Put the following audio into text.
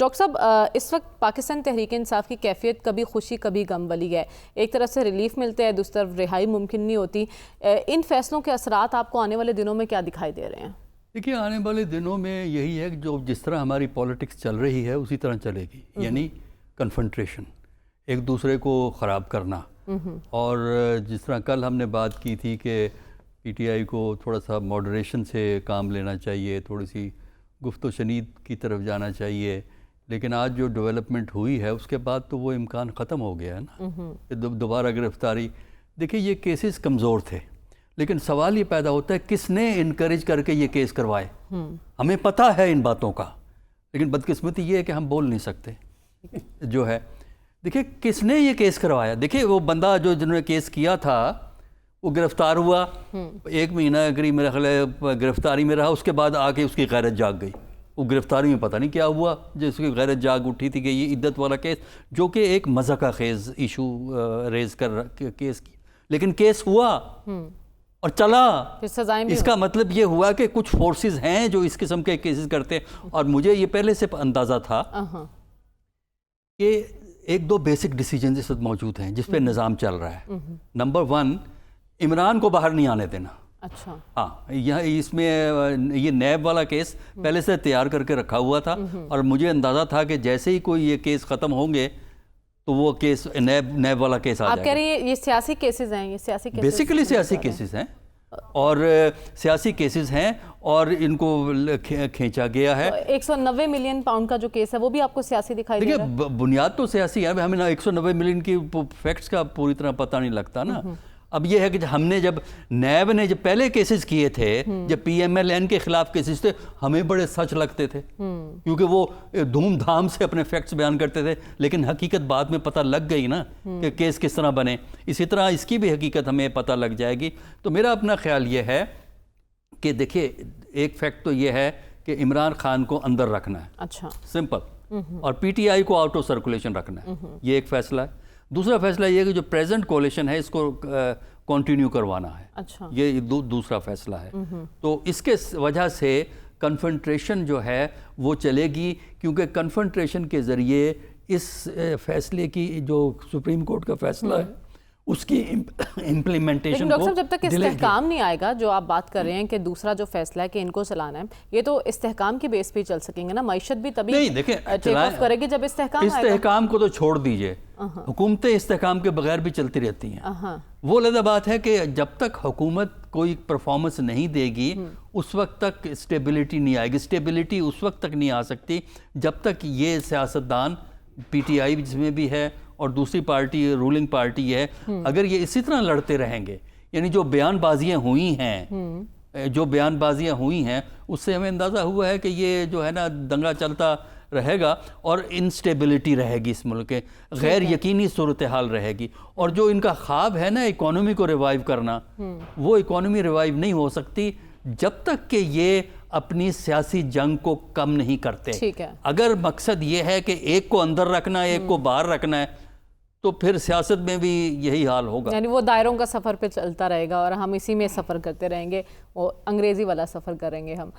Doctor साहब, इस वक्त पाकिस्तान तहरीक इंसाफ की कैफियत कभी खुशी कभी गम वाली है। एक तरफ से रिलीफ मिलते हैं, दूसरी तरफ रिहाई मुमकिन नहीं होती। इन फैसलों के असरात आपको आने वाले दिनों में क्या दिखाई दे रहे हैं? देखिए, आने वाले दिनों में यही है कि जो जिस तरह हमारी पॉलिटिक्स चल रही है उसी तरह चलेगी, यानी कन्फ्रंट्रेशन, एक दूसरे को ख़राब करना। और जिस तरह कल हमने बात की थी कि पीटीआई को थोड़ा सा मॉडरेशन से काम लेना चाहिए, थोड़ी सी गुफ्तो शनीद की तरफ जाना चाहिए, लेकिन आज जो डेवलपमेंट हुई है उसके बाद तो वो इम्कान ख़त्म हो गया है ना, दोबारा गिरफ्तारी। देखिए, ये केसेस कमज़ोर थे, लेकिन सवाल ये पैदा होता है किसने इनकरेज करके ये केस करवाए। हमें पता है इन बातों का, लेकिन बदकिस्मती ये है कि हम बोल नहीं सकते जो है। देखिए, किसने ये केस करवाया? देखिए, वो बंदा जो जिन्होंने केस किया था वो गिरफ्तार हुआ, 1 महीना करीब मेरा ख्याल है गिरफ्तारी में रहा, उसके बाद आके उसकी गैरत जाग गई। वो गिरफ्तारी में पता नहीं क्या हुआ जिसकी गैरत जाग उठी थी कि ये इद्दत वाला केस, जो कि एक मज़ा का खेज इशू रेज कर केस की, लेकिन केस हुआ और चला। सजाएं भी इसका मतलब ये हुआ कि कुछ फोर्सेस हैं जो इस किस्म के केसेस करते हैं। और मुझे ये पहले से अंदाज़ा था कि 1-2 बेसिक डिसीजन इस वक्त मौजूद हैं जिस पे निज़ाम चल रहा है। नंबर 1, इमरान को बाहर नहीं आने देना। अच्छा, हाँ, यह इसमें ये नैब वाला केस पहले से तैयार करके रखा हुआ था, और मुझे अंदाज़ा था कि जैसे ही कोई ये केस ख़त्म होंगे तो वो केस नैब वाला केस आ जाएगा। आप कह रहे हैं ये सियासी केसेस हैं? ये सियासी केसेस बेसिकली सियासी केसेस हैं, और सियासी केसेस हैं और इनको खींचा गया है। 190 मिलियन पाउंड का जो केस है वो भी आपको सियासी दिखाई दे रहा है? देखिए, बुनियाद तो सियासी है, हमें ना 190 मिलियन की फैक्ट्स का पूरी तरह पता नहीं लगता ना। अब ये है कि हमने जब नैब ने जब पहले केसेस किए थे, जब PMLN के खिलाफ केसेस थे, हमें बड़े सच लगते थे क्योंकि वो धूमधाम से अपने फैक्ट्स बयान करते थे, लेकिन हकीकत बाद में पता लग गई ना कि केस किस तरह बने। इसी तरह इसकी भी हकीकत हमें पता लग जाएगी। तो मेरा अपना ख्याल ये है कि देखिए, एक फैक्ट तो ये है कि इमरान खान को अंदर रखना है। अच्छा, सिंपल। और PTI को आउट ऑफ सर्कुलेशन रखना है, ये एक फैसला है। दूसरा फैसला ये है कि जो प्रेजेंट कोalition है इसको कंटिन्यू करवाना है। अच्छा, ये दूसरा फैसला है। तो इसके वजह से कन्फ्रंट्रेशन जो है वो चलेगी, क्योंकि कन्फ्रंट्रेशन के ज़रिए इस फैसले की जो सुप्रीम कोर्ट का फैसला है उसकी इम्प्लीमेंटेशन। डॉक्टर साहब, जब तक इस्तेहकाम नहीं आएगा, जो आप बात कर रहे हैं कि दूसरा जो फैसला है कि इनको चलाना है, ये तो इस्तेहकाम की बेस पे चल सकेंगे ना। मईशत भी तभी नहीं, देखिए, टेक ऑफ करेगी जब इस्तेहकाम को तो छोड़ दीजिए, हुकूमतें इस्तेहकाम के बगैर भी चलती रहती हैं। वो अलग बात है कि जब तक हुकूमत कोई परफॉर्मेंस नहीं देगी उस वक्त तक स्टेबिलिटी नहीं आएगी। स्टेबिलिटी उस वक्त तक नहीं आ सकती जब तक ये सियासतदान, PTI जिसमें भी है और दूसरी पार्टी रूलिंग पार्टी है, अगर ये इसी तरह लड़ते रहेंगे, यानी जो बयानबाजियां हुई हैं उससे हमें अंदाज़ा हुआ है कि ये जो है ना दंगा चलता रहेगा और इंस्टेबिलिटी रहेगी इस मुल्क के, गैर यकीनी सूरत हाल रहेगी। और जो इनका ख्वाब है ना इकोनॉमी को रिवाइव करना, वो इकोनॉमी रिवाइव नहीं हो सकती जब तक कि ये अपनी सियासी जंग को कम नहीं करते। ठीक है, अगर मकसद ये है कि एक को अंदर रखना है, एक को बाहर रखना है, तो फिर सियासत में भी यही हाल होगा। यानी वो दायरों का सफ़र पे चलता रहेगा और हम इसी में सफ़र करते रहेंगे, वो अंग्रेज़ी वाला सफ़र करेंगे हम।